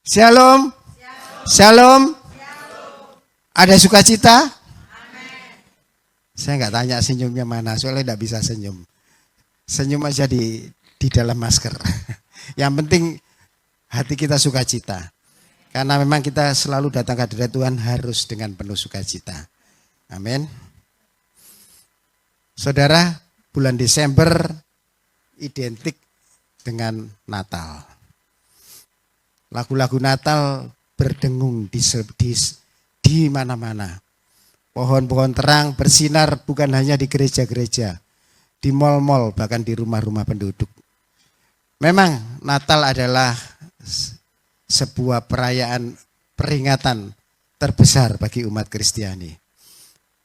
Shalom. Shalom. Ada sukacita? Saya nggak tanya senyumnya mana, soalnya nggak bisa senyum. Senyum aja di dalam masker. Yang penting hati kita sukacita. Karena memang kita selalu datang ke hadirat Tuhan harus dengan penuh sukacita. Amin. Saudara, bulan Desember identik dengan Natal. Lagu-lagu Natal berdengung di mana-mana. Pohon-pohon terang bersinar bukan hanya di gereja-gereja, di mal-mal, bahkan di rumah-rumah penduduk. Memang Natal adalah sebuah perayaan peringatan terbesar bagi umat Kristiani.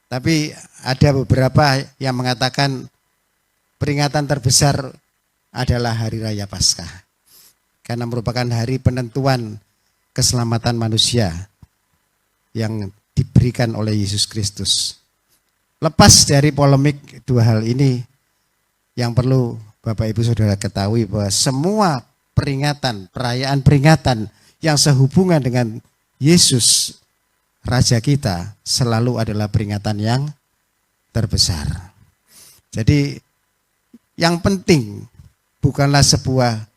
Tapi ada beberapa yang mengatakan peringatan terbesar adalah Hari Raya Paskah. Karena merupakan hari penentuan keselamatan manusia yang diberikan oleh Yesus Kristus. Lepas dari polemik dua hal ini, yang perlu Bapak Ibu Saudara ketahui bahwa semua perayaan peringatan yang sehubungan dengan Yesus Raja kita selalu adalah peringatan yang terbesar. Jadi yang penting bukanlah sebuah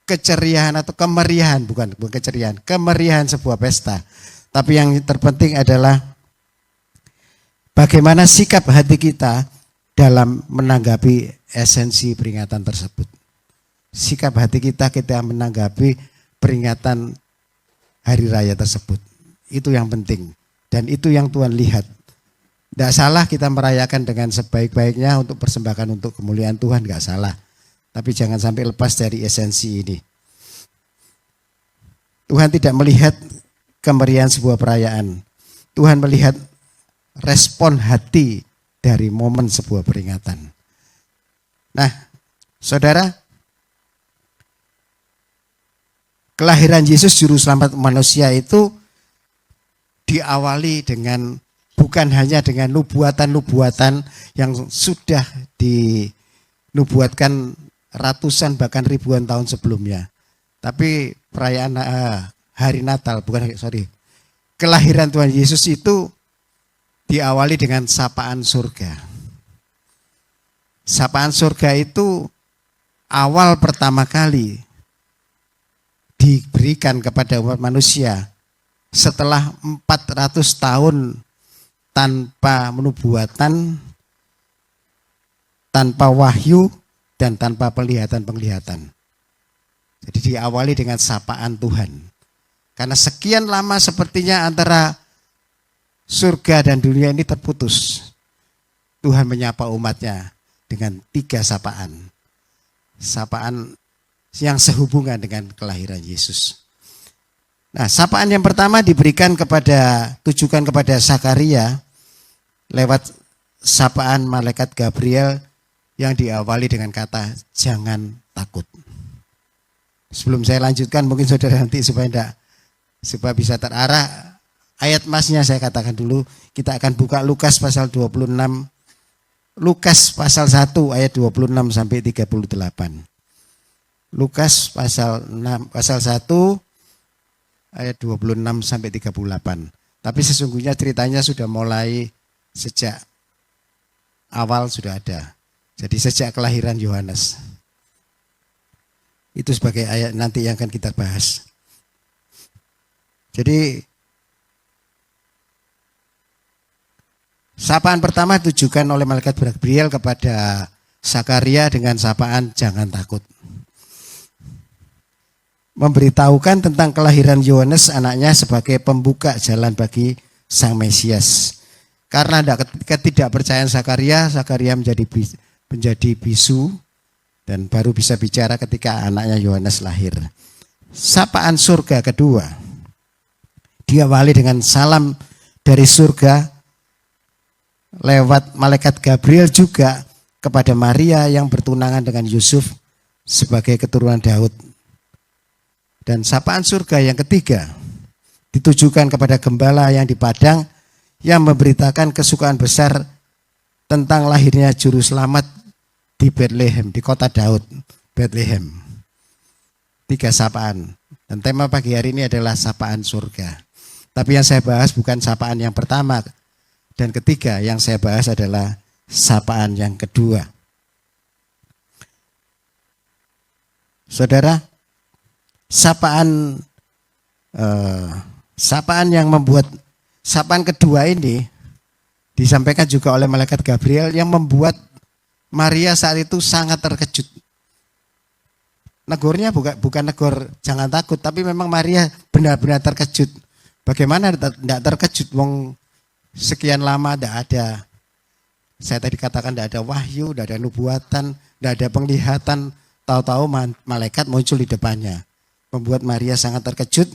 keceriaan atau kemeriahan, bukan keceriaan, kemeriahan sebuah pesta. Tapi yang terpenting adalah bagaimana sikap hati kita dalam menanggapi esensi peringatan tersebut. Sikap hati kita menanggapi peringatan hari raya tersebut. Itu yang penting. Dan itu yang Tuhan lihat. Tidak salah kita merayakan dengan sebaik-baiknya untuk persembahkan untuk kemuliaan Tuhan, tidak salah. Tapi jangan sampai lepas dari esensi ini. Tuhan tidak melihat kemeriahan sebuah perayaan. Tuhan melihat respon hati dari momen sebuah peringatan. Nah, saudara, kelahiran Yesus Juru Selamat manusia itu diawali dengan bukan hanya dengan nubuatan-nubuatan yang sudah dinubuatkan ratusan bahkan ribuan tahun sebelumnya. Tapi perayaan hari Natal, kelahiran Tuhan Yesus itu diawali dengan sapaan surga. Sapaan surga itu awal pertama kali diberikan kepada umat manusia setelah 400 tahun tanpa nubuatan, tanpa wahyu, dan tanpa penglihatan-penglihatan. Jadi diawali dengan sapaan Tuhan. Karena sekian lama sepertinya antara surga dan dunia ini terputus. Tuhan menyapa umatnya dengan 3 sapaan. Sapaan yang sehubungan dengan kelahiran Yesus. Nah, sapaan yang pertama ditujukan kepada Zakaria lewat sapaan malaikat Gabriel yang diawali dengan kata jangan takut. Sebelum saya lanjutkan, mungkin saudara nanti supaya bisa terarah, ayat masnya saya katakan dulu. Kita akan buka Lukas pasal 26, Lukas pasal 1 ayat 26 sampai 38. Lukas pasal 1 ayat 26 sampai 38. Tapi sesungguhnya ceritanya sudah mulai sejak awal sudah ada. Jadi sejak kelahiran Yohanes. Itu sebagai ayat nanti yang akan kita bahas. Jadi sapaan pertama ditujukan oleh malaikat Gabriel kepada Zakaria dengan sapaan jangan takut. Memberitahukan tentang kelahiran Yohanes anaknya sebagai pembuka jalan bagi Sang Mesias. Karena ketidakpercayaan Zakaria menjadi bisu dan baru bisa bicara ketika anaknya Yohanes lahir. Sapaan surga kedua diawali dengan salam dari surga lewat malaikat Gabriel juga kepada Maria yang bertunangan dengan Yusuf sebagai keturunan Daud. Dan sapaan surga yang ketiga ditujukan kepada gembala yang di padang yang memberitakan kesukaan besar tentang lahirnya juru selamat di Bethlehem, di kota Daud, Bethlehem. 3 sapaan. Dan tema pagi hari ini adalah sapaan surga. Tapi yang saya bahas bukan sapaan yang pertama dan ketiga, yang saya bahas adalah sapaan yang kedua. Saudara, sapaan yang membuat sapaan kedua ini disampaikan juga oleh malaikat Gabriel yang membuat Maria saat itu sangat terkejut. Negornya bukan negor jangan takut, tapi memang Maria benar-benar terkejut. Bagaimana tidak terkejut? Wong sekian lama tidak ada. Saya tadi katakan tidak ada wahyu, tidak ada nubuatan, tidak ada penglihatan. Tahu-tahu malaikat muncul di depannya, membuat Maria sangat terkejut.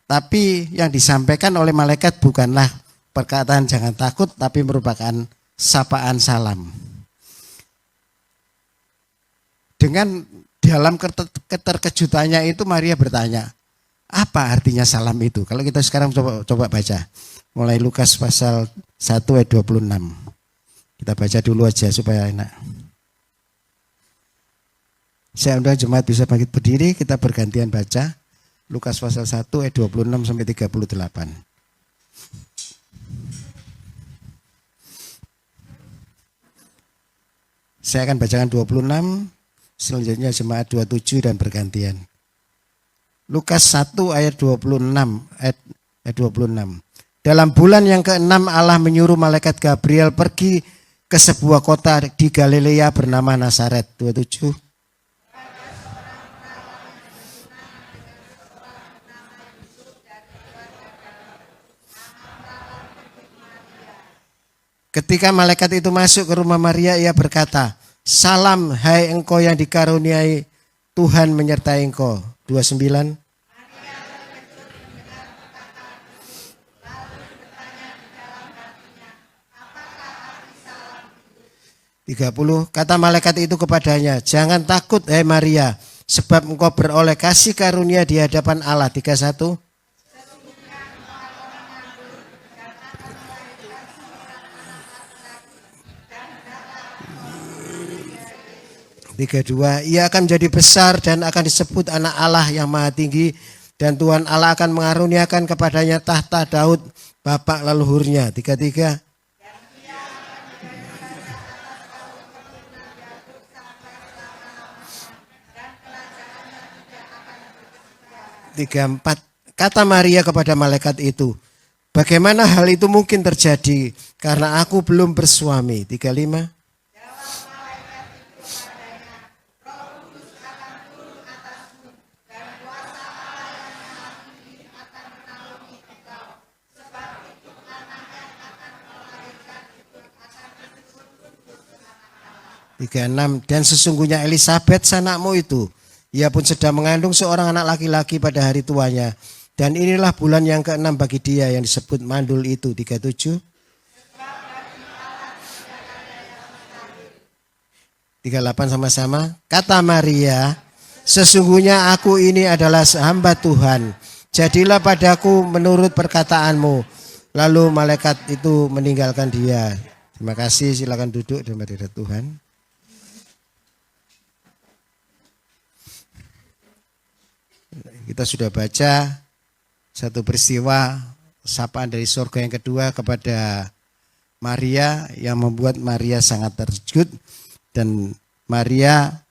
Tapi yang disampaikan oleh malaikat bukanlah perkataan jangan takut, tapi merupakan sapaan salam. Dengan dalam keterkejutannya itu Maria bertanya, apa artinya salam itu? Kalau kita sekarang coba baca. Mulai Lukas pasal 1 ayat 26. Kita baca dulu aja supaya enak. Saya undang jemaat bisa bangkit berdiri, kita bergantian baca. Lukas pasal 1 ayat 26 sampai 38. Saya akan bacakan 26, selanjutnya jemaat 27 dan bergantian. Lukas 1 ayat 26, ayat 26. Dalam bulan yang ke-6 Allah menyuruh malaikat Gabriel pergi ke sebuah kota di Galilea bernama Nazaret. 27. Ketika malaikat itu masuk ke rumah Maria, ia berkata, salam hai engkau yang dikaruniai Tuhan menyertai engkau. 29. 30. Kata malaikat itu kepadanya, jangan takut hai Maria, sebab engkau beroleh kasih karunia di hadapan Allah. 31. 32. Ia akan menjadi besar dan akan disebut anak Allah yang maha tinggi, dan Tuhan Allah akan mengaruniakan kepadanya tahta Daud bapak leluhurnya. 33. 34. Kata Maria kepada malaikat itu, bagaimana hal itu mungkin terjadi karena aku belum bersuami. 35. Dan sesungguhnya Elisabet sanakmu itu, ia pun sedang mengandung seorang anak laki-laki pada hari tuanya. Dan inilah bulan yang ke-6 bagi dia yang disebut mandul itu. 37. 38 sama-sama. Kata Maria, sesungguhnya aku ini adalah hamba Tuhan. Jadilah padaku menurut perkataanmu. Lalu malaikat itu meninggalkan dia. Terima kasih, silakan duduk dalam hadirat Tuhan. Kita sudah baca satu peristiwa sapaan dari surga yang kedua kepada Maria yang membuat Maria sangat terkejut, dan Maria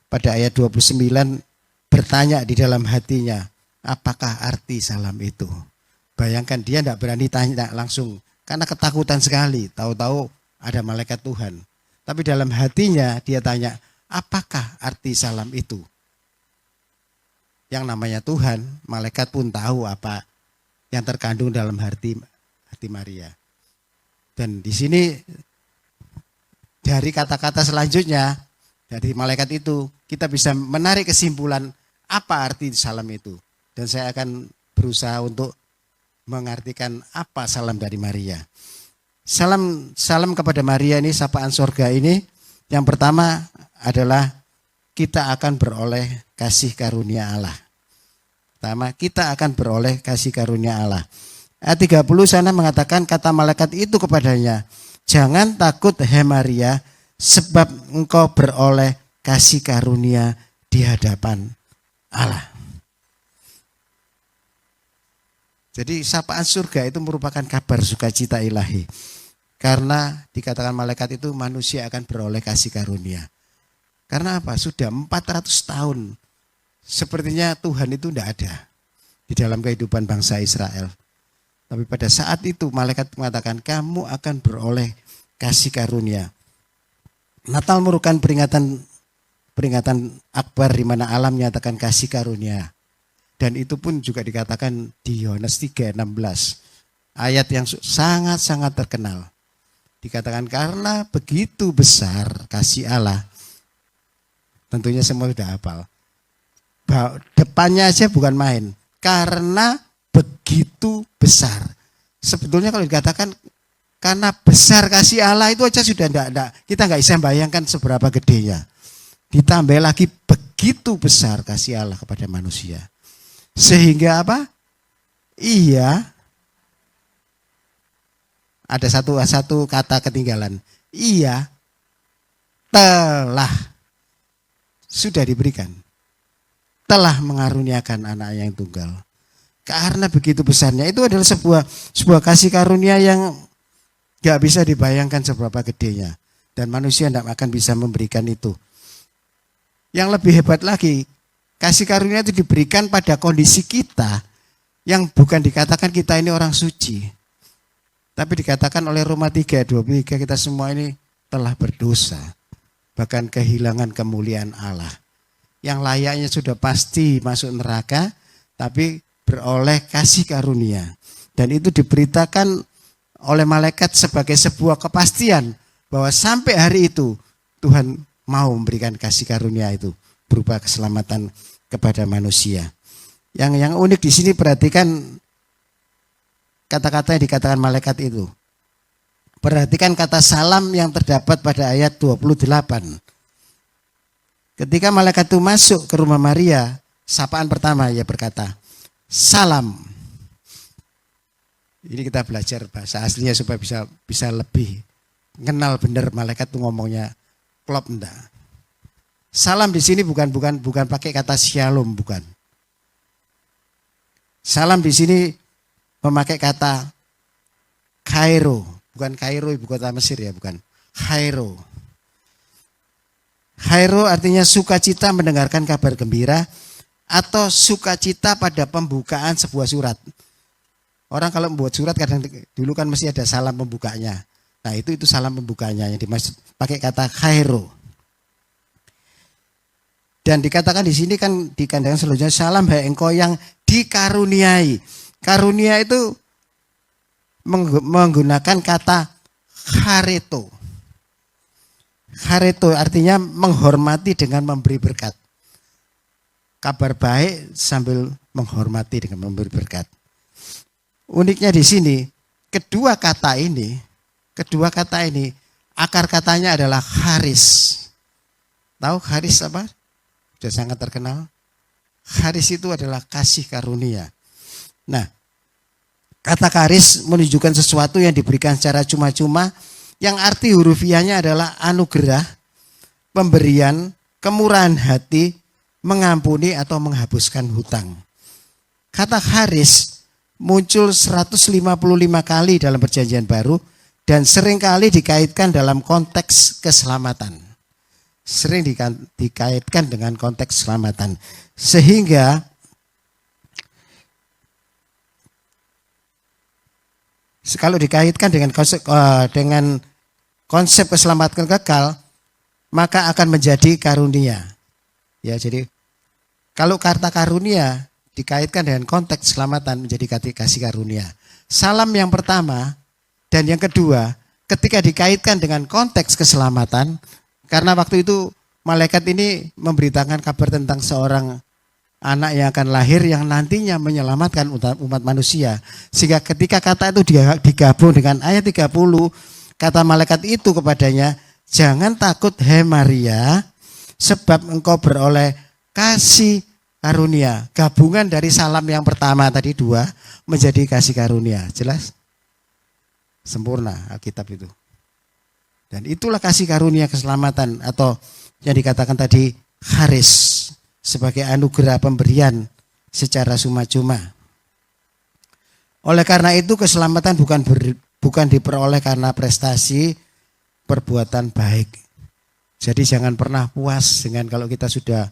pada ayat 29 bertanya di dalam hatinya, apakah arti salam itu? Bayangkan dia tidak berani tanya langsung karena ketakutan sekali, tahu-tahu ada malaikat Tuhan. Tapi dalam hatinya dia tanya, apakah arti salam itu? Yang namanya Tuhan, malaikat pun tahu apa yang terkandung dalam hati Maria. Dan di sini dari kata-kata selanjutnya dari malaikat itu kita bisa menarik kesimpulan apa arti salam itu. Dan saya akan berusaha untuk mengartikan apa salam dari Maria. Salam kepada Maria ini, sapaan surga ini, yang pertama adalah kita akan beroleh kasih karunia Allah. Pertama, kita akan beroleh kasih karunia Allah. Ayat 30 sana mengatakan, kata malaikat itu kepadanya, jangan takut hai Maria, sebab engkau beroleh kasih karunia di hadapan Allah. Jadi sapaan surga itu merupakan kabar sukacita ilahi. Karena dikatakan malaikat itu manusia akan beroleh kasih karunia. Karena apa? Sudah 400 tahun sepertinya Tuhan itu tidak ada di dalam kehidupan bangsa Israel. Tapi pada saat itu malaikat mengatakan kamu akan beroleh kasih karunia. Natal merupakan peringatan akbar di mana alam menyatakan kasih karunia. Dan itu pun juga dikatakan di Yohanes 3:16. Ayat yang sangat-sangat terkenal. Dikatakan karena begitu besar kasih Allah. Tentunya semua sudah hafal. Depannya aja bukan main. Karena begitu besar. Sebetulnya kalau dikatakan karena besar kasih Allah itu aja sudah enggak. Kita enggak bisa bayangkan seberapa gedenya. Ditambah lagi begitu besar kasih Allah kepada manusia. Sehingga apa? Iya. Ada satu kata ketinggalan. Iya. Telah. Sudah diberikan. Telah mengaruniakan anak yang tunggal. Karena begitu besarnya. Itu adalah sebuah kasih karunia yang gak bisa dibayangkan seberapa gedenya. Dan manusia tidak akan bisa memberikan itu. Yang lebih hebat lagi, kasih karunia itu diberikan pada kondisi kita yang bukan dikatakan kita ini orang suci. Tapi dikatakan oleh Roma 3:23 kita semua ini telah berdosa. Bahkan kehilangan kemuliaan Allah. Yang layaknya sudah pasti masuk neraka, tapi beroleh kasih karunia. Dan itu diberitakan oleh malaikat sebagai sebuah kepastian bahwa sampai hari itu Tuhan mau memberikan kasih karunia itu berupa keselamatan kepada manusia. Yang unik di sini perhatikan kata-kata yang dikatakan malaikat itu. Perhatikan kata salam yang terdapat pada ayat 28. Ketika malaikat itu masuk ke rumah Maria, sapaan pertama ia berkata, salam. Ini kita belajar bahasa aslinya supaya bisa lebih kenal benar malaikat itu ngomongnya klop enggak. Salam di sini bukan pakai kata shalom, bukan. Salam di sini memakai kata Kairo, bukan Kairo ibu kota Mesir ya, bukan. Kairo. Kairo artinya sukacita mendengarkan kabar gembira atau sukacita pada pembukaan sebuah surat. Orang kalau membuat surat kadang dulu kan mesti ada salam pembukanya. Nah itu salam pembukanya yang dimaksud pakai kata Kairo. Dan dikatakan di sini kan di kandangan selanjutnya salam hai engkau yang dikaruniai. Karunia itu menggunakan kata chareto. Chareto artinya menghormati dengan memberi berkat. Kabar baik sambil menghormati dengan memberi berkat. Uniknya di sini kedua kata ini akar katanya adalah charis. Tahu charis apa? Sudah sangat terkenal. Charis itu adalah kasih karunia. Nah, kata charis menunjukkan sesuatu yang diberikan secara cuma-cuma, yang arti hurufiahnya adalah anugerah, pemberian, kemurahan hati, mengampuni atau menghapuskan hutang. Kata charis muncul 155 kali dalam Perjanjian Baru dan seringkali dikaitkan dalam konteks keselamatan. Sering dikaitkan dengan konteks keselamatan. Sehingga kalau dikaitkan dengan konsep keselamatan kekal, maka akan menjadi karunia. Ya, jadi kalau kata karunia dikaitkan dengan konteks keselamatan menjadi kasih karunia. Salam yang pertama dan yang kedua ketika dikaitkan dengan konteks keselamatan, karena waktu itu malaikat ini memberitakan kabar tentang seorang anak yang akan lahir yang nantinya menyelamatkan umat manusia. Sehingga ketika kata itu digabung dengan ayat 30, kata malaikat itu kepadanya, jangan takut hai Maria, sebab engkau beroleh kasih karunia. Gabungan dari salam yang pertama tadi 2 menjadi kasih karunia. Jelas? Sempurna Alkitab itu. Dan itulah kasih karunia keselamatan atau yang dikatakan tadi charis. sebagai anugerah pemberian secara cuma-cuma. Oleh karena itu keselamatan bukan diperoleh karena prestasi perbuatan baik. Jadi jangan pernah puas dengan kalau kita sudah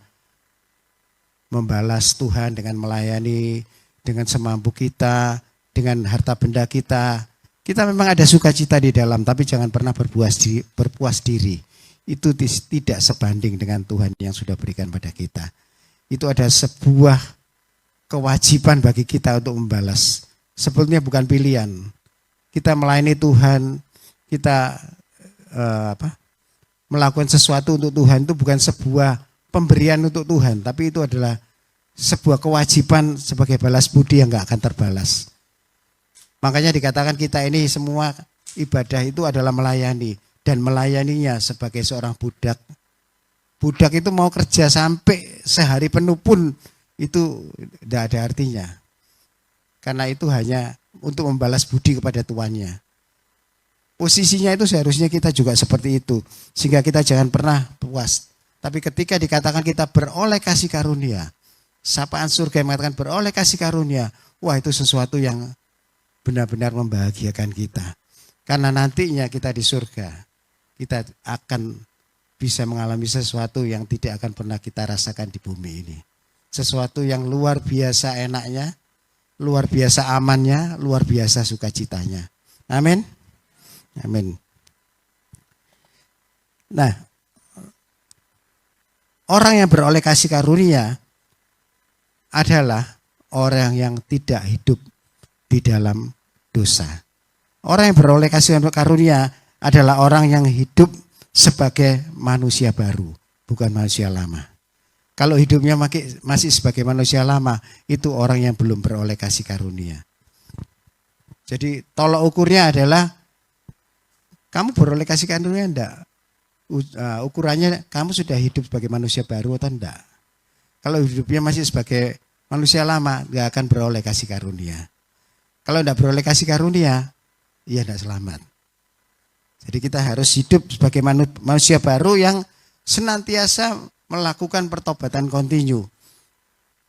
membalas Tuhan dengan melayani, dengan semampu kita, dengan harta benda kita. Kita memang ada sukacita di dalam, tapi jangan pernah berpuas diri. Itu tidak sebanding dengan Tuhan yang sudah berikan pada kita. Itu ada sebuah kewajiban bagi kita untuk membalas. Sebetulnya bukan pilihan. Kita melayani Tuhan, kita melakukan sesuatu untuk Tuhan itu bukan sebuah pemberian untuk Tuhan, tapi itu adalah sebuah kewajiban sebagai balas budi yang gak akan terbalas. Makanya dikatakan kita ini semua ibadah itu adalah melayani, dan melayaninya sebagai seorang budak. Budak itu mau kerja sampai sehari penuh pun itu tidak ada artinya. Karena itu hanya untuk membalas budi kepada tuannya. Posisinya itu seharusnya kita juga seperti itu. Sehingga kita jangan pernah puas. Tapi ketika dikatakan kita beroleh kasih karunia, sapaan surga yang mengatakan beroleh kasih karunia, wah itu sesuatu yang benar-benar membahagiakan kita. Karena nantinya kita di surga, kita akan bisa mengalami sesuatu yang tidak akan pernah kita rasakan di bumi ini. Sesuatu yang luar biasa enaknya, luar biasa amannya, luar biasa sukacitanya. Amin. Amin. Nah, orang yang beroleh kasih karunia adalah orang yang tidak hidup di dalam dosa. Orang yang beroleh kasih karunia adalah orang yang hidup sebagai manusia baru, bukan manusia lama. Kalau hidupnya masih sebagai manusia lama, itu orang yang belum beroleh kasih karunia. Jadi tolok ukurnya adalah kamu beroleh kasih karunia enggak? Ukurannya kamu sudah hidup sebagai manusia baru atau enggak? Kalau hidupnya masih sebagai manusia lama, enggak akan beroleh kasih karunia. Kalau enggak beroleh kasih karunia, ya enggak selamat. Jadi kita harus hidup sebagai manusia baru yang senantiasa melakukan pertobatan kontinu.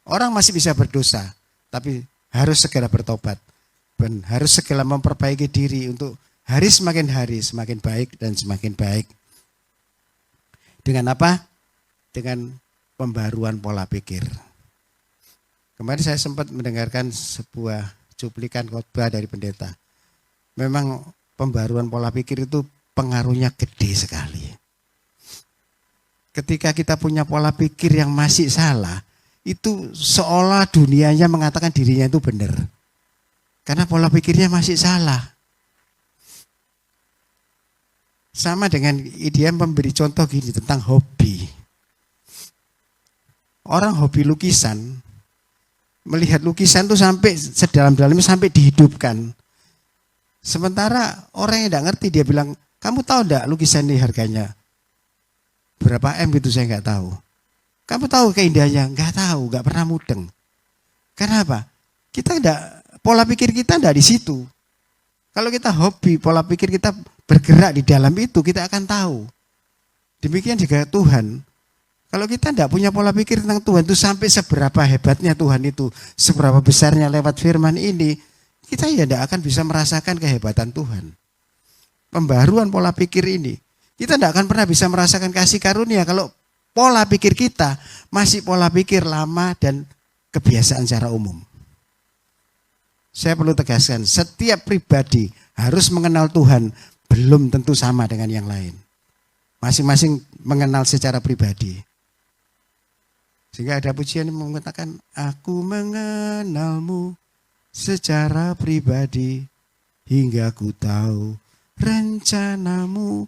Orang masih bisa berdosa, tapi harus segera bertobat. Dan harus segera memperbaiki diri untuk hari semakin baik dan semakin baik. Dengan apa? Dengan pembaruan pola pikir. Kemarin saya sempat mendengarkan sebuah cuplikan khotbah dari pendeta. Memang pembaruan pola pikir itu pengaruhnya gede sekali. Ketika kita punya pola pikir yang masih salah, itu seolah dunianya mengatakan dirinya itu benar. Karena pola pikirnya masih salah. Sama dengan dia memberi contoh gini tentang hobi. Orang hobi lukisan, melihat lukisan itu sampai sedalam-dalamnya sampai dihidupkan. Sementara orang yang tidak ngerti dia bilang, kamu tahu enggak lukisan ini harganya berapa M gitu, saya nggak tahu. Kamu tahu keindahannya? Nggak tahu, nggak pernah mudeng. Kenapa? Kita enggak, pola pikir kita enggak di situ. Kalau kita hobi, pola pikir kita bergerak di dalam itu, kita akan tahu. Demikian juga Tuhan. Kalau kita enggak punya pola pikir tentang Tuhan itu sampai seberapa hebatnya Tuhan itu, seberapa besarnya lewat firman ini, kita ya enggak akan bisa merasakan kehebatan Tuhan. Pembaruan pola pikir ini, kita tidak akan pernah bisa merasakan kasih karunia kalau pola pikir kita masih pola pikir lama dan kebiasaan secara umum. Saya perlu tegaskan, setiap pribadi harus mengenal Tuhan belum tentu sama dengan yang lain. Masing-masing mengenal secara pribadi. Sehingga ada pujian yang mengatakan, aku mengenalmu secara pribadi hingga ku tahu rencanamu.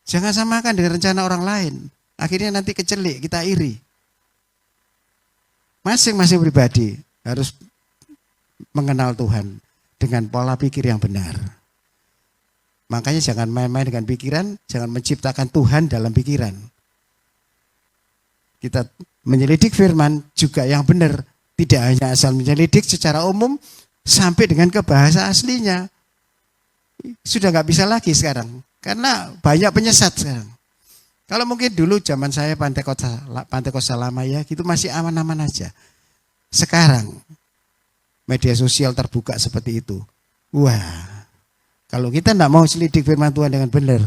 Jangan samakan dengan rencana orang lain. Akhirnya nanti kecelik, kita iri. Masing-masing pribadi harus mengenal Tuhan dengan pola pikir yang benar. Makanya jangan main-main dengan pikiran, jangan menciptakan Tuhan dalam pikiran. Kita menyelidik firman juga yang benar. Tidak hanya asal menyelidik secara umum sampai dengan ke bahasa aslinya. Sudah nggak bisa lagi sekarang. Karena banyak penyesat sekarang. Kalau mungkin dulu zaman saya Pantekosta lama ya, gitu masih aman-aman aja. Sekarang media sosial terbuka seperti itu. Wah, kalau kita tidak mau selidik firman Tuhan dengan benar,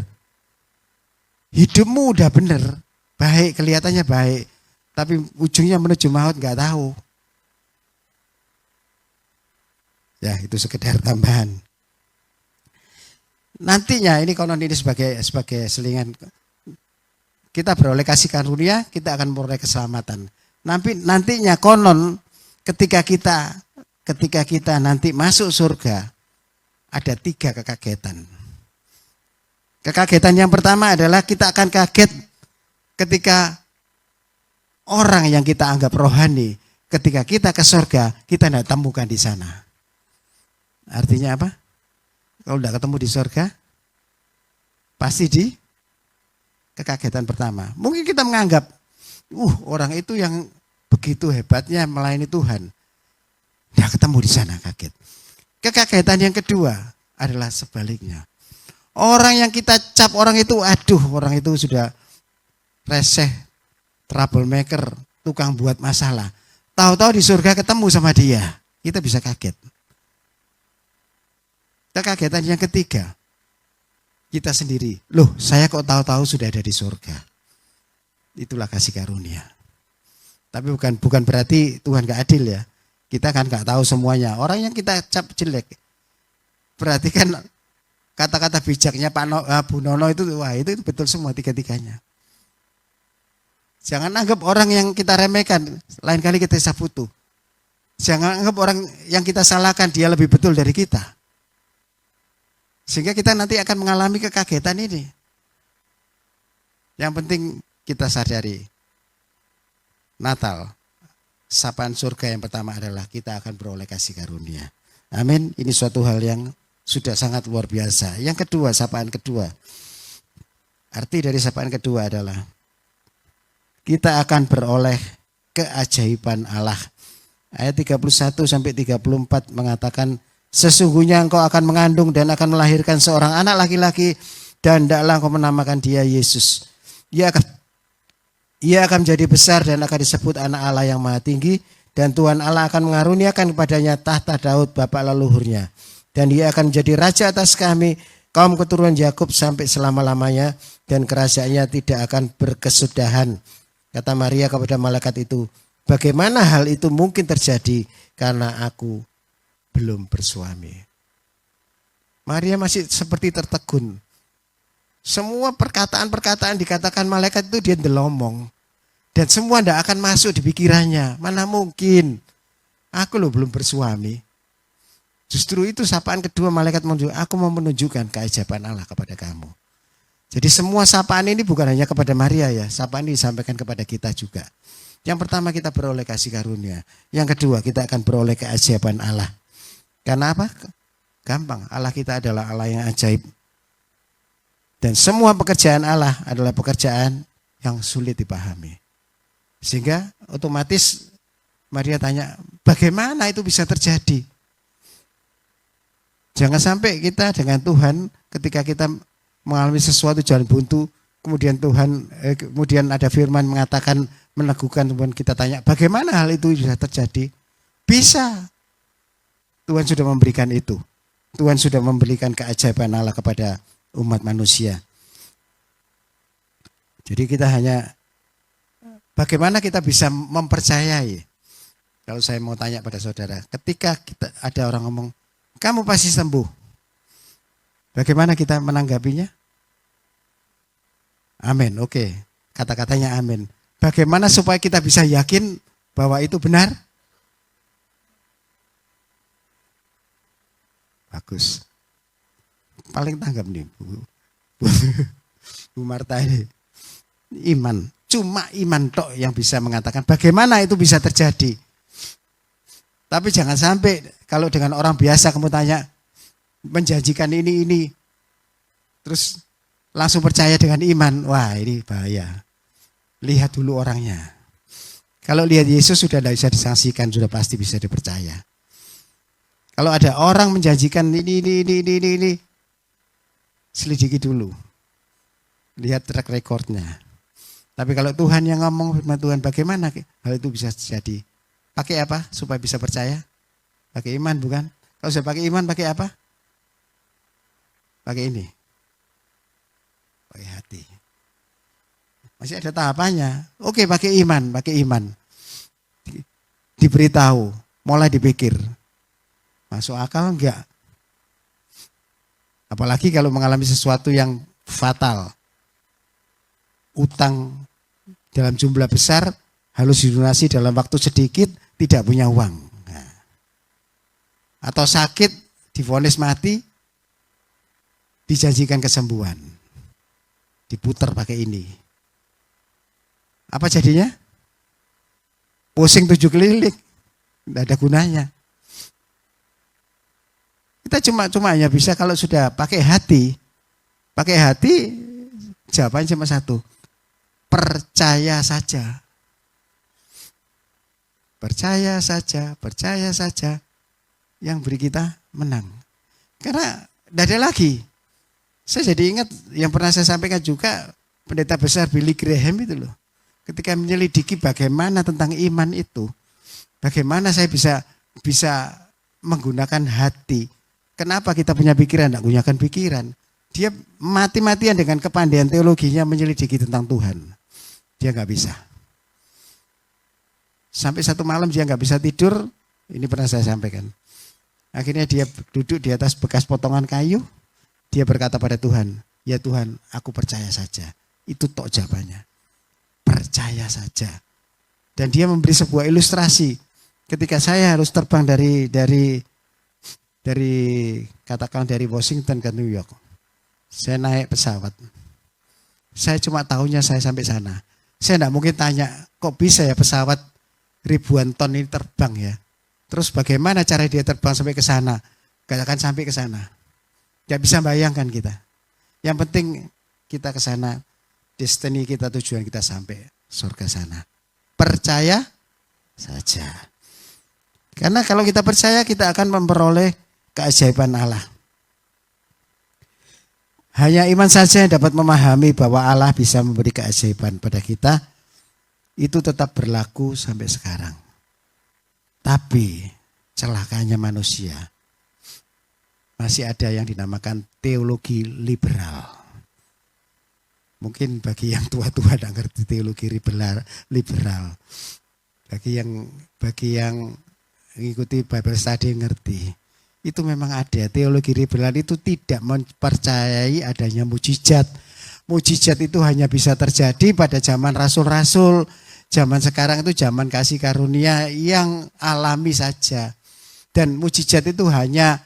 hidupmu udah benar, baik, kelihatannya baik, tapi ujungnya menuju maut nggak tahu. Ya, itu sekedar tambahan. Nantinya ini konon ini sebagai selingan, kita beroleh kasih karunia, kita akan memperoleh keselamatan. Nantinya konon ketika kita nanti masuk surga, ada 3 kekagetan. Kekagetan yang pertama adalah kita akan kaget ketika orang yang kita anggap rohani, ketika kita ke surga, kita tidak temukan di sana. Artinya apa? Kalau tidak ketemu di surga, pasti di kekagetan pertama. Mungkin kita menganggap, orang itu yang begitu hebatnya melayani Tuhan, tidak ketemu di sana, kaget. Kekagetan yang kedua adalah sebaliknya. Orang yang kita cap orang itu, orang itu sudah reseh, troublemaker, tukang buat masalah. Tahu-tahu di surga ketemu sama dia, kita bisa kaget. Kekagetan yang ketiga, kita sendiri, saya kok tahu-tahu sudah ada di surga. Itulah kasih karunia. Tapi bukan berarti Tuhan gak adil ya. Kita kan gak tahu semuanya. Orang yang kita cap jelek, berarti kan kata-kata bijaknya Bu Nono itu, itu betul semua 3-tiganya. Jangan anggap orang yang kita remehkan, lain kali kita sabutu. Jangan anggap orang yang kita salahkan dia lebih betul dari kita. Sehingga kita nanti akan mengalami kekagetan ini. Yang penting kita sadari, Natal, sapaan surga yang pertama adalah kita akan beroleh kasih karunia. Amin. Ini suatu hal yang sudah sangat luar biasa. Yang kedua, sapaan kedua. Arti dari sapaan kedua adalah kita akan beroleh keajaiban Allah. Ayat 31 sampai 34 mengatakan, sesungguhnya engkau akan mengandung dan akan melahirkan seorang anak laki-laki, dan hendaklah engkau menamakan dia Yesus. Ia akan menjadi besar dan akan disebut anak Allah yang maha tinggi, dan Tuhan Allah akan mengaruniakan kepadanya tahta Daud bapa leluhurnya. Dan ia akan menjadi raja atas kami, kaum keturunan Yakub sampai selama-lamanya, dan kerajaannya tidak akan berkesudahan. Kata Maria kepada malaikat itu, bagaimana hal itu mungkin terjadi karena aku belum bersuami. Maria masih seperti tertegun. Semua perkataan-perkataan dikatakan malaikat itu dia ndelomong. Dan semua tidak akan masuk di pikirannya. Mana mungkin. Aku belum bersuami. Justru itu sapaan kedua malaikat menunjukkan, aku mau menunjukkan keajaiban Allah kepada kamu. Jadi semua sapaan ini bukan hanya kepada Maria ya. Sapaan ini disampaikan kepada kita juga. Yang pertama kita beroleh kasih karunia. Yang kedua kita akan beroleh keajaiban Allah. Karena apa? Gampang, Allah kita adalah Allah yang ajaib. Dan semua pekerjaan Allah adalah pekerjaan yang sulit dipahami. Sehingga otomatis Maria tanya, bagaimana itu bisa terjadi? Jangan sampai kita dengan Tuhan ketika kita mengalami sesuatu jalan buntu, kemudian ada firman mengatakan, meneguhkan, kemudian kita tanya, bagaimana hal itu bisa terjadi? Bisa. Tuhan sudah memberikan itu. Tuhan sudah memberikan keajaiban Allah kepada umat manusia. Jadi kita hanya bagaimana kita bisa mempercayai. Kalau saya mau tanya pada saudara, ketika ada orang ngomong, kamu pasti sembuh. Bagaimana kita menanggapinya? Amin, oke. Kata-katanya amin. Bagaimana supaya kita bisa yakin bahwa itu benar? Bagus. Paling tanggap nih Bu Marta ini. Iman. Cuma iman tok yang bisa mengatakan bagaimana itu bisa terjadi. Tapi jangan sampai kalau dengan orang biasa kamu tanya, menjanjikan ini. Terus langsung percaya dengan iman. Wah ini bahaya. Lihat dulu orangnya. Kalau lihat Yesus sudah tidak bisa disaksikan, sudah pasti bisa dipercaya. Kalau ada orang menjanjikan ini, selidiki dulu. Lihat track recordnya. Tapi kalau Tuhan yang ngomong firman Tuhan, bagaimana hal itu bisa terjadi? Pakai apa supaya bisa percaya? Pakai iman bukan? Kalau saya pakai iman, pakai apa? Pakai ini. Pakai hati. Masih ada tahapannya. Oke, pakai iman, pakai iman. Diberitahu, mulai dipikir. Masuk akal enggak? Apalagi kalau mengalami sesuatu yang fatal. Utang dalam jumlah besar, harus dilunasi dalam waktu sedikit, tidak punya uang. Nah. Atau sakit, divonis mati, dijanjikan kesembuhan. Diputar pakai ini. Apa jadinya? Pusing 7 keliling. Tidak ada gunanya. Kita cuma hanya bisa kalau sudah pakai hati. Pakai hati, jawabannya cuma satu. Percaya saja. Percaya saja, percaya saja. Yang beri kita menang. Karena tidak ada lagi. Saya jadi ingat yang pernah saya sampaikan juga, pendeta besar Billy Graham itu loh. Ketika menyelidiki bagaimana tentang iman itu, bagaimana saya bisa menggunakan hati. Kenapa kita punya pikiran, tidak gunakan pikiran. Dia mati-matian dengan kepandaian teologinya menyelidiki tentang Tuhan. Dia nggak bisa. Sampai satu malam dia nggak bisa tidur, ini pernah saya sampaikan. Akhirnya dia duduk di atas bekas potongan kayu, dia berkata pada Tuhan, ya Tuhan, aku percaya saja. Itu tok jawabannya. Percaya saja. Dan dia memberi sebuah ilustrasi. Ketika saya harus terbang dari katakan dari Washington ke New York. Saya naik pesawat. Saya cuma tahunya saya sampai sana. Saya tidak mungkin tanya, kok bisa ya pesawat ribuan ton ini terbang ya. Terus bagaimana cara dia terbang sampai ke sana? Gak akan sampai ke sana. Gak bisa bayangkan kita. Yang penting kita ke sana, destiny kita, tujuan kita sampai surga sana. Percaya saja. Karena kalau kita percaya, kita akan memperoleh keajaiban Allah. Hanya iman saja yang dapat memahami bahwa Allah bisa memberi keajaiban pada kita. Itu tetap berlaku sampai sekarang. Tapi celakanya manusia. Masih ada yang dinamakan teologi liberal. Mungkin bagi yang tua-tua tidak ngerti teologi liberal. Bagi yang mengikuti Bible study ngerti. Itu memang ada. Teologi liberal itu tidak mempercayai adanya mujizat. Mujizat itu hanya bisa terjadi pada zaman rasul-rasul. Zaman sekarang itu zaman kasih karunia yang alami saja. Dan mujizat itu hanya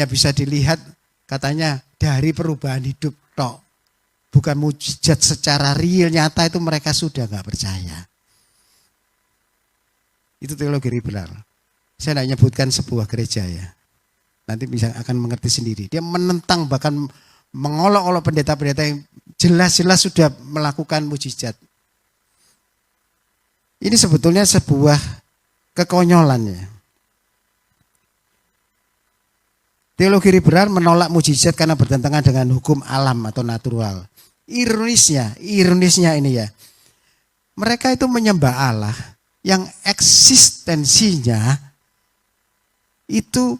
bisa dilihat katanya dari perubahan hidup tok. Bukan mujizat secara real nyata, itu mereka sudah nggak percaya. Itu teologi liberal. Saya tidak menyebutkan sebuah gereja ya. Nanti bisa akan mengerti sendiri. Dia menentang bahkan mengolok-olok pendeta-pendeta yang jelas-jelas sudah melakukan mujizat. Ini sebetulnya sebuah kekonyolannya. Teologi liberal menolak mujizat karena bertentangan dengan hukum alam atau natural. Ironisnya ini ya. Mereka itu menyembah Allah yang eksistensinya itu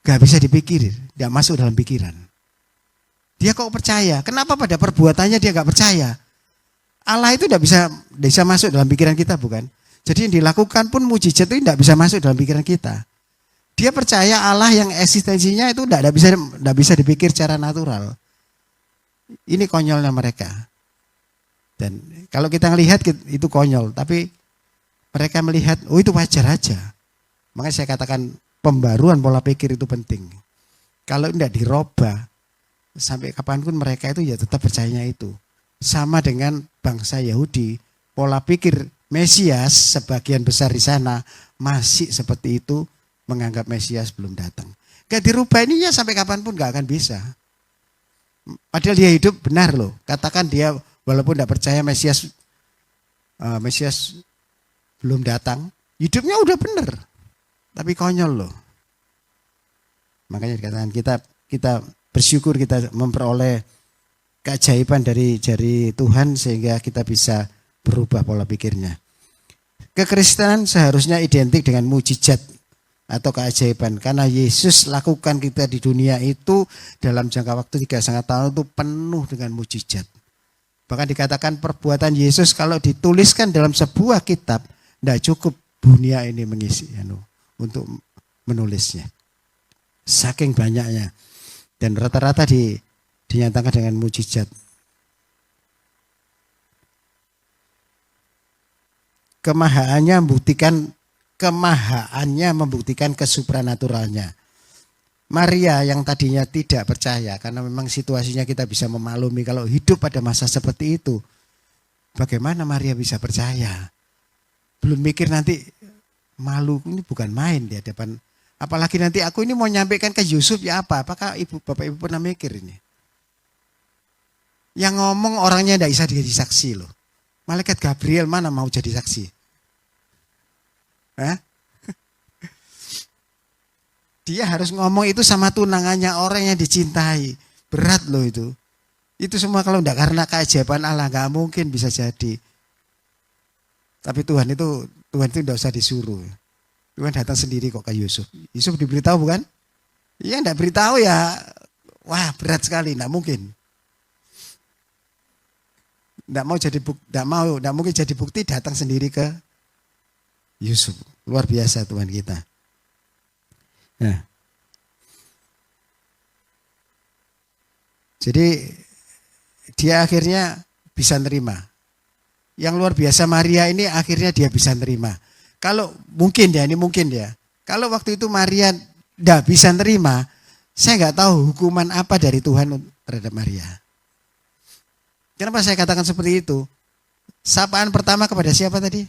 gak bisa dipikirin, gak masuk dalam pikiran. Dia kok percaya? Kenapa pada perbuatannya dia gak percaya? Allah itu tidak bisa masuk dalam pikiran kita, bukan? Jadi yang dilakukan pun mujizat itu tidak bisa masuk dalam pikiran kita. Dia percaya Allah yang eksistensinya itu tidak bisa dipikir secara natural. Ini konyolnya mereka. Dan kalau kita melihat itu konyol, tapi mereka melihat, oh itu wajar aja. Makanya saya katakan pembaruan pola pikir itu penting. Kalau tidak dirubah, sampai kapanpun mereka itu ya tetap percayanya itu. Sama dengan bangsa Yahudi, pola pikir Mesias sebagian besar di sana masih seperti itu, menganggap Mesias belum datang. Gak dirubah ini ya sampai kapanpun gak akan bisa. Padahal dia hidup benar loh. Katakan dia walaupun tidak percaya Mesias belum datang, hidupnya udah benar. Tapi konyol loh. Makanya dikatakan kita bersyukur kita memperoleh keajaiban dari Tuhan sehingga kita bisa berubah pola pikirnya. Kekristenan seharusnya identik dengan mujizat atau keajaiban karena Yesus lakukan kita di dunia itu dalam jangka waktu 3,5 tahun itu penuh dengan mujizat. Bahkan dikatakan perbuatan Yesus kalau dituliskan dalam sebuah kitab tidak cukup dunia ini mengisi untuk menulisnya. Saking banyaknya dan rata-rata dinyatakan dengan mujizat. Kemahaannya membuktikan kesupranaturalnya. Maria yang tadinya tidak percaya karena memang situasinya kita bisa memaklumi kalau hidup pada masa seperti itu. Bagaimana Maria bisa percaya? Belum mikir nanti malu ini bukan main di hadapan. Apalagi nanti aku ini mau nyampaikan ke Yusuf ya apa? Apakah bapak ibu pernah mikir ini? Yang ngomong orangnya tidak bisa jadi saksi loh. Malaikat Gabriel mana mau jadi saksi? Hah? Dia harus ngomong itu sama tunangannya orang yang dicintai. Berat loh itu. Itu semua kalau tidak karena keajaiban Allah nggak mungkin bisa jadi. Tapi Tuhan itu tidak usah disuruh. Tuhan datang sendiri kok ke Yusuf. Yusuf diberitahu bukan? Iya tidak beritahu ya. Wah berat sekali, tidak mungkin. Tidak mungkin jadi bukti datang sendiri ke Yusuf. Luar biasa Tuhan kita. Nah. Jadi dia akhirnya bisa nerima. Yang luar biasa Maria ini akhirnya dia bisa nerima. Kalau mungkin ya. Kalau waktu itu Maria tidak bisa nerima, saya nggak tahu hukuman apa dari Tuhan terhadap Maria. Kenapa saya katakan seperti itu? Sapaan pertama kepada siapa tadi?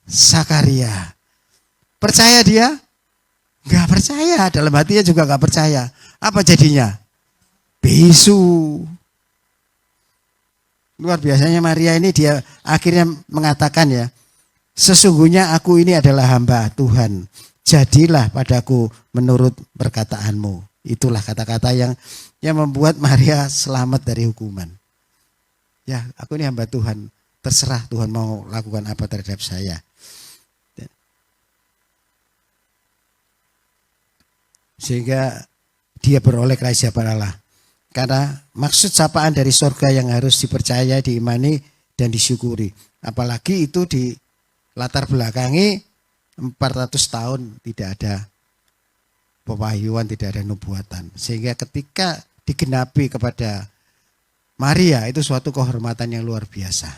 Zakaria. Percaya dia? Nggak percaya. Dalam hatinya juga nggak percaya. Apa jadinya? Bisu. Luar biasanya Maria ini dia akhirnya mengatakan ya, sesungguhnya aku ini adalah hamba Tuhan. Jadilah padaku menurut perkataanmu. Itulah kata-kata yang membuat Maria selamat dari hukuman. Ya, aku ini hamba Tuhan. Terserah Tuhan mau lakukan apa terhadap saya. Sehingga dia beroleh kerajaan Allah. Karena maksud sapaan dari surga yang harus dipercaya, diimani, dan disyukuri. Apalagi itu di latar belakangi 400 tahun tidak ada pewahyuan, tidak ada nubuatan. Sehingga ketika digenapi kepada Maria itu suatu kehormatan yang luar biasa.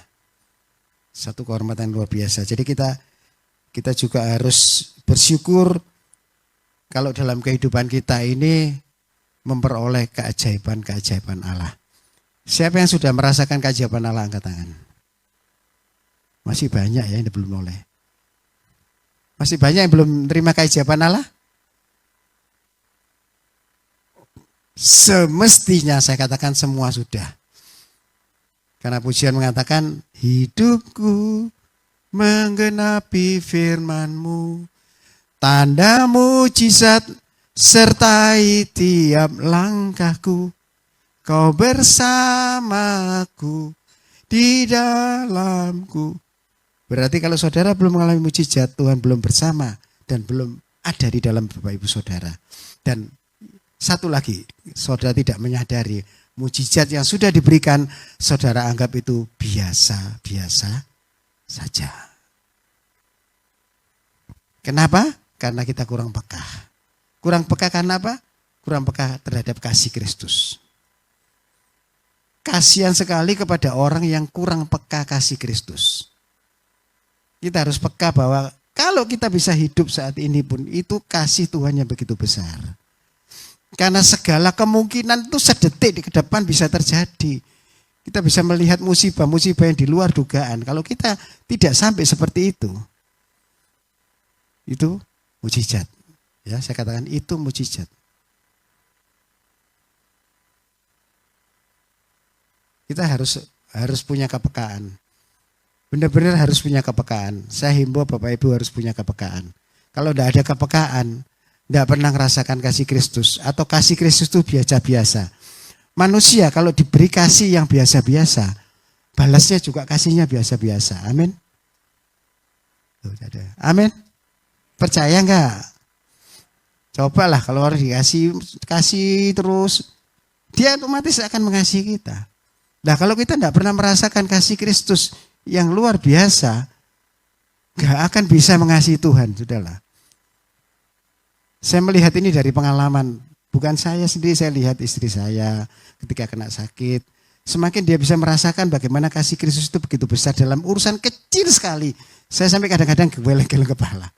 Satu kehormatan yang luar biasa. Jadi kita juga harus bersyukur kalau dalam kehidupan kita ini memperoleh keajaiban-keajaiban Allah. Siapa yang sudah merasakan keajaiban Allah angkat tangan? Masih banyak ya yang belum oleh. Masih banyak yang belum terima keajaiban Allah? Semestinya saya katakan semua sudah. Karena pujian mengatakan hidupku menggenapi firman-Mu. Tanda mujizat sertai tiap langkahku. Kau bersamaku di dalamku. Berarti kalau saudara belum mengalami mujizat, Tuhan belum bersama dan belum ada di dalam Bapak Ibu saudara. Dan satu lagi, saudara tidak menyadari mujizat yang sudah diberikan, saudara anggap itu biasa-biasa saja. Kenapa? Karena kita kurang peka. Kurang peka karena apa? Kurang peka terhadap kasih Kristus. Kasihan sekali kepada orang yang kurang peka kasih Kristus. Kita harus peka bahwa kalau kita bisa hidup saat ini pun itu kasih Tuhan yang begitu besar. Karena segala kemungkinan itu sedetik ke depan bisa terjadi. Kita bisa melihat musibah-musibah yang di luar dugaan. Kalau kita tidak sampai seperti itu mujizat. Ya, saya katakan itu mujizat. Kita harus punya kepekaan. Benar-benar harus punya kepekaan. Saya himbau Bapak Ibu harus punya kepekaan. Kalau tidak ada kepekaan, tidak pernah merasakan kasih Kristus. Atau kasih Kristus itu biasa-biasa. Manusia kalau diberi kasih yang biasa-biasa, balasnya juga kasihnya biasa-biasa. Amin. Amin. Percaya enggak? Cobalah kalau orang kasih terus, dia otomatis akan mengasihi kita. Nah kalau kita tidak pernah merasakan kasih Kristus yang luar biasa, enggak akan bisa mengasihi Tuhan, sudahlah. Saya melihat ini dari pengalaman. Bukan saya sendiri, saya lihat istri saya ketika kena sakit. Semakin dia bisa merasakan bagaimana kasih Kristus itu begitu besar dalam urusan kecil sekali. Saya sampai kadang-kadang geleng-geleng kepala.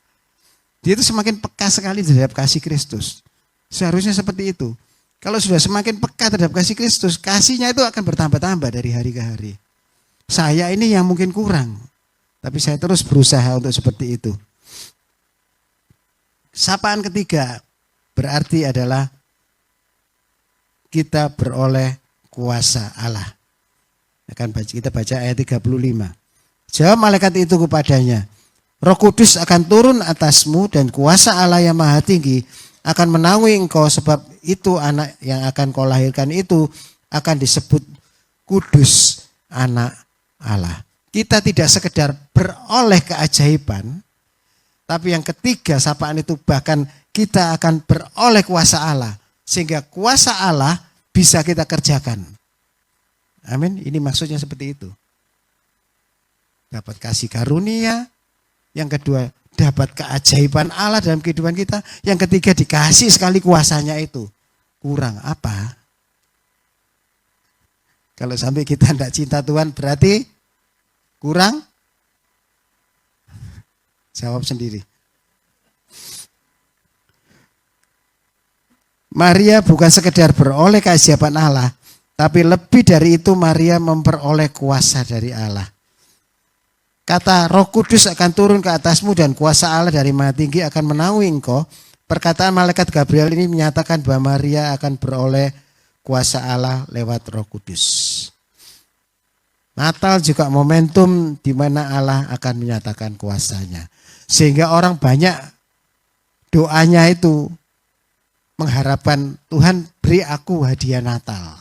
Dia itu semakin peka sekali terhadap kasih Kristus. Seharusnya seperti itu. Kalau sudah semakin peka terhadap kasih Kristus, kasihnya itu akan bertambah-tambah dari hari ke hari. Saya ini yang mungkin kurang. Tapi saya terus berusaha untuk seperti itu. Sapaan ketiga berarti adalah kita beroleh kuasa Allah. Kita baca ayat 35. Jawab malaikat itu kepadanya, Roh Kudus akan turun atasmu dan kuasa Allah yang Maha Tinggi akan menaungi engkau, sebab itu anak yang akan kau lahirkan itu akan disebut kudus, anak Allah. Kita tidak sekedar beroleh keajaiban, tapi yang ketiga sapaan itu bahkan kita akan beroleh kuasa Allah. Sehingga kuasa Allah bisa kita kerjakan. Amin. Ini maksudnya seperti itu. Dapat kasih karunia. Yang kedua, dapat keajaiban Allah dalam kehidupan kita. Yang ketiga, dikasih sekali kuasanya itu. Kurang apa? Kalau sampai kita tidak cinta Tuhan, berarti kurang? Jawab sendiri. Maria bukan sekedar beroleh keajaiban Allah, tapi lebih dari itu Maria memperoleh kuasa dari Allah. Kata Roh Kudus akan turun ke atasmu dan kuasa Allah dari Maha Tinggi akan menaungi engkau. Perkataan malaikat Gabriel ini menyatakan bahwa Maria akan beroleh kuasa Allah lewat Roh Kudus. Natal juga momentum di mana Allah akan menyatakan kuasanya. Sehingga orang banyak doanya itu mengharapkan Tuhan beri aku hadiah Natal.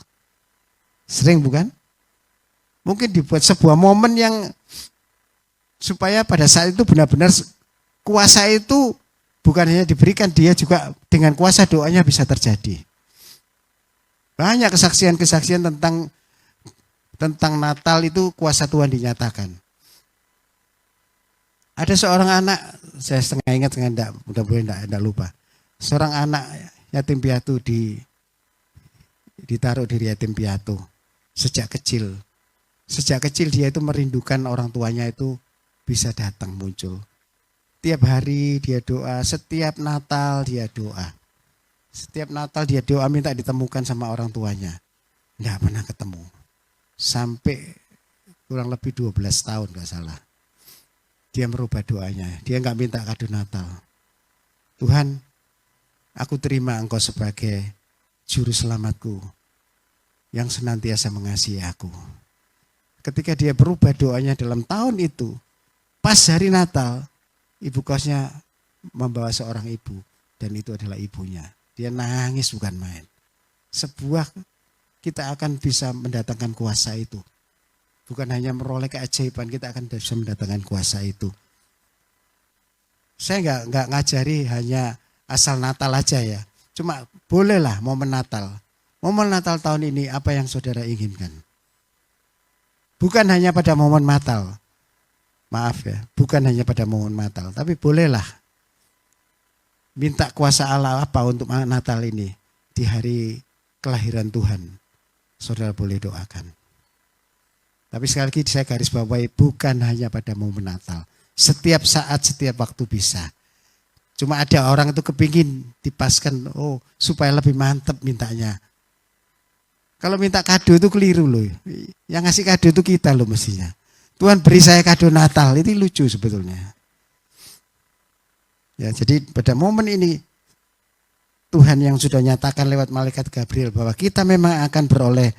Sering bukan? Mungkin dibuat sebuah momen yang supaya pada saat itu benar-benar kuasa itu bukan hanya diberikan, dia juga dengan kuasa doanya bisa terjadi. Banyak kesaksian-kesaksian tentang Natal itu kuasa Tuhan dinyatakan. Ada seorang anak, saya setengah ingat, mudah-mudahan tidak lupa. Seorang anak yatim piatu ditaruh di yatim piatu sejak kecil. Sejak kecil dia itu merindukan orang tuanya itu bisa datang muncul. Tiap hari dia doa, setiap Natal dia doa. Setiap Natal dia doa minta ditemukan sama orang tuanya. Tidak pernah ketemu. Sampai kurang lebih 12 tahun gak salah. Dia merubah doanya. Dia gak minta kado Natal. Tuhan, aku terima engkau sebagai juru selamatku yang senantiasa mengasihi aku. Ketika dia berubah doanya dalam tahun itu, pas hari Natal, ibu kosnya membawa seorang ibu dan itu adalah ibunya. Dia nangis bukan main. Sebuah kita akan bisa mendatangkan kuasa itu. Bukan hanya meroleh keajaiban, kita akan bisa mendatangkan kuasa itu. Saya nggak ngajari hanya asal Natal aja ya. Cuma bolehlah momen Natal. Momen Natal tahun ini apa yang saudara inginkan. Bukan hanya pada momen Natal. Maaf ya, bukan hanya pada momen Natal. Tapi bolehlah minta kuasa Allah apa untuk Natal ini. Di hari kelahiran Tuhan. Saudara boleh doakan. Tapi sekali lagi saya garis bawahi, bukan hanya pada momen Natal. Setiap saat, setiap waktu bisa. Cuma ada orang itu kepingin dipaskan, supaya lebih mantap mintanya. Kalau minta kado itu keliru loh. Yang ngasih kado itu kita loh mestinya. Tuhan beri saya kado Natal, itu lucu sebetulnya. Ya, jadi pada momen ini Tuhan yang sudah nyatakan lewat malaikat Gabriel bahwa kita memang akan beroleh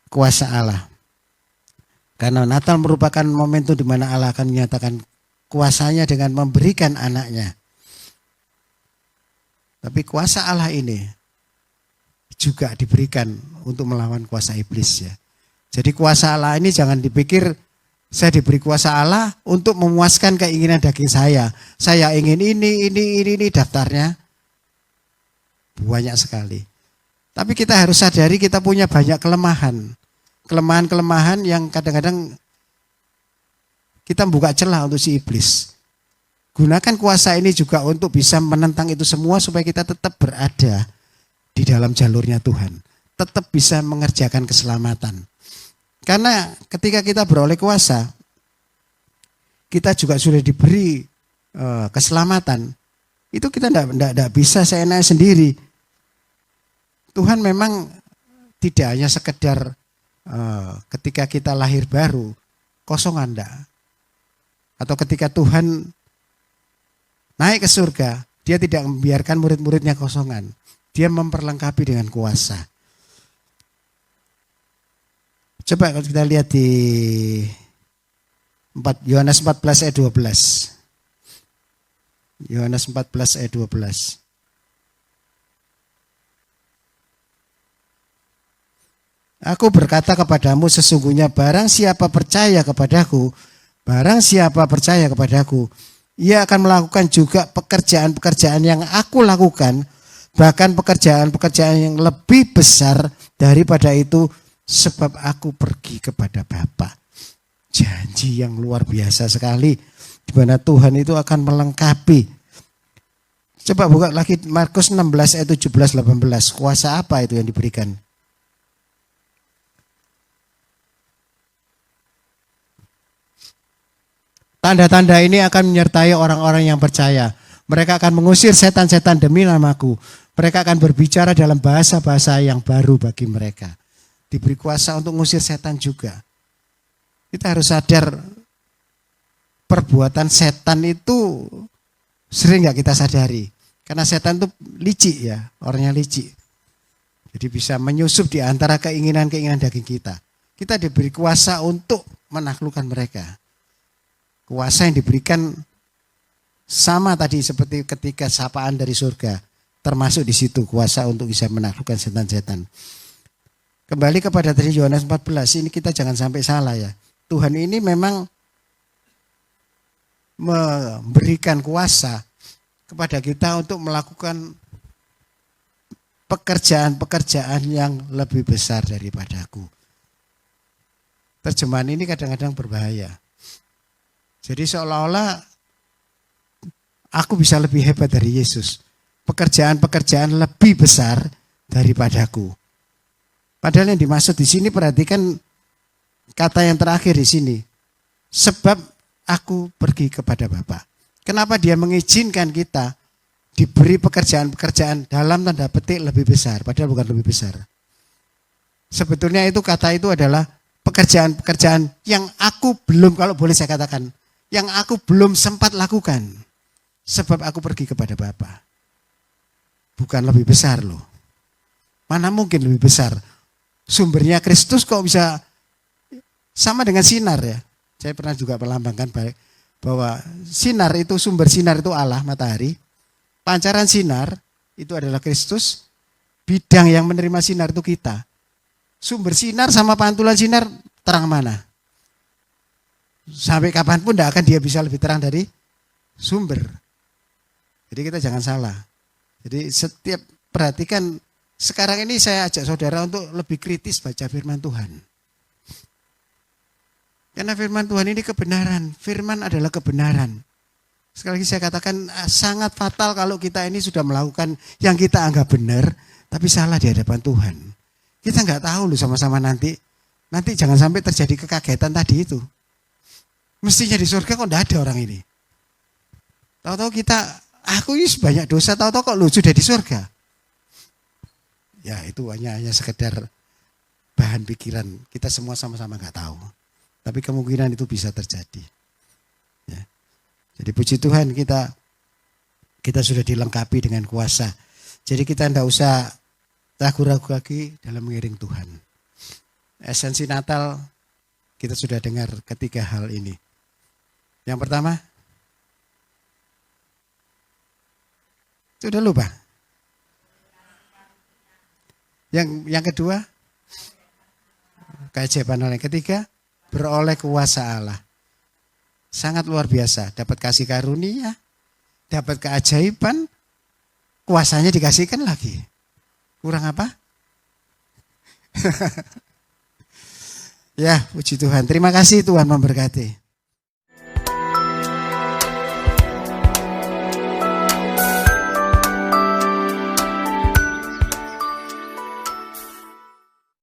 kuasa Allah. Karena Natal merupakan momentum di mana Allah akan menyatakan kuasanya dengan memberikan anaknya. Tapi kuasa Allah ini juga diberikan untuk melawan kuasa iblis ya. Jadi kuasa Allah ini jangan dipikir saya diberi kuasa Allah untuk memuaskan keinginan daging saya. Saya ingin ini daftarnya banyak sekali. Tapi kita harus sadari kita punya banyak kelemahan. Kelemahan-kelemahan yang kadang-kadang kita membuka celah untuk si iblis. Gunakan kuasa ini juga untuk bisa menentang itu semua supaya kita tetap berada di dalam jalurnya Tuhan. Tetap bisa mengerjakan keselamatan. Karena ketika kita beroleh kuasa, kita juga sudah diberi keselamatan. Itu kita tidak bisa seenaknya sendiri. Tuhan memang tidak hanya sekedar ketika kita lahir baru, kosongan enggak. Atau ketika Tuhan naik ke surga, dia tidak membiarkan murid-muridnya kosongan. Dia memperlengkapi dengan kuasa. Coba kalau kita lihat di Yohanes 14 ayat 12. Yohanes 14 ayat 12. Aku berkata kepadamu sesungguhnya barang siapa percaya kepadaku, ia akan melakukan juga pekerjaan-pekerjaan yang aku lakukan, bahkan pekerjaan-pekerjaan yang lebih besar daripada itu, sebab aku pergi kepada Bapa. Janji yang luar biasa sekali, di mana Tuhan itu akan melengkapi. Coba buka lagi Markus 16 ayat 17-18. Kuasa apa itu yang diberikan? Tanda-tanda ini akan menyertai orang-orang yang percaya. Mereka akan mengusir setan-setan demi namaku. Mereka akan berbicara dalam bahasa-bahasa yang baru bagi mereka. Diberi kuasa untuk mengusir setan juga. Kita harus sadar perbuatan setan itu sering gak kita sadari. Karena setan itu licik ya, orangnya licik. Jadi bisa menyusup di antara keinginan-keinginan daging kita. Kita diberi kuasa untuk menaklukkan mereka. Kuasa yang diberikan sama tadi seperti ketika sapaan dari surga. Termasuk di situ kuasa untuk bisa menaklukkan setan-setan. Kembali kepada tadi Yohanes 14, ini kita jangan sampai salah ya. Tuhan ini memang memberikan kuasa kepada kita untuk melakukan pekerjaan-pekerjaan yang lebih besar daripadaku. Terjemahan ini kadang-kadang berbahaya. Jadi seolah-olah aku bisa lebih hebat dari Yesus. Pekerjaan-pekerjaan lebih besar daripadaku. Padahal yang dimaksud di sini perhatikan kata yang terakhir di sini. Sebab aku pergi kepada Bapa. Kenapa dia mengizinkan kita diberi pekerjaan-pekerjaan dalam tanda petik lebih besar. Padahal bukan lebih besar. Sebetulnya itu kata itu adalah pekerjaan-pekerjaan yang aku belum, kalau boleh saya katakan, yang aku belum sempat lakukan. Sebab aku pergi kepada Bapa. Bukan lebih besar loh. Mana mungkin lebih besar. Sumbernya Kristus kok bisa sama dengan sinar ya. Saya pernah juga melambangkan bahwa sinar itu, sumber sinar itu Allah, matahari. Pancaran sinar itu adalah Kristus. Bidang yang menerima sinar itu kita. Sumber sinar sama pantulan sinar terang mana? Sampai kapanpun tidak akan dia bisa lebih terang dari sumber. Jadi kita jangan salah. Jadi setiap perhatikan, sekarang ini saya ajak saudara untuk lebih kritis baca firman Tuhan. Karena firman Tuhan ini kebenaran. Firman adalah kebenaran. Sekali lagi saya katakan sangat fatal kalau kita ini sudah melakukan yang kita anggap benar, tapi salah di hadapan Tuhan. Kita nggak tahu loh sama-sama nanti jangan sampai terjadi kekagetan tadi itu. Mestinya di surga kok enggak ada orang ini. Tahu-tahu aku ini banyak dosa, tahu-tahu kok lu sudah di surga. Ya itu hanya sekedar bahan pikiran. Kita semua sama-sama nggak tahu. Tapi kemungkinan itu bisa terjadi. Ya. Jadi puji Tuhan kita sudah dilengkapi dengan kuasa. Jadi kita tidak usah ragu-ragu lagi dalam mengiring Tuhan. Esensi Natal kita sudah dengar ketiga hal ini. Yang pertama, sudah lupa. Yang kedua, keajaiban Allah. Yang ketiga, beroleh kuasa Allah. Sangat luar biasa, dapat kasih karunia, dapat keajaiban, kuasanya dikasihkan lagi. Kurang apa? Ya, puji Tuhan. Terima kasih, Tuhan memberkati.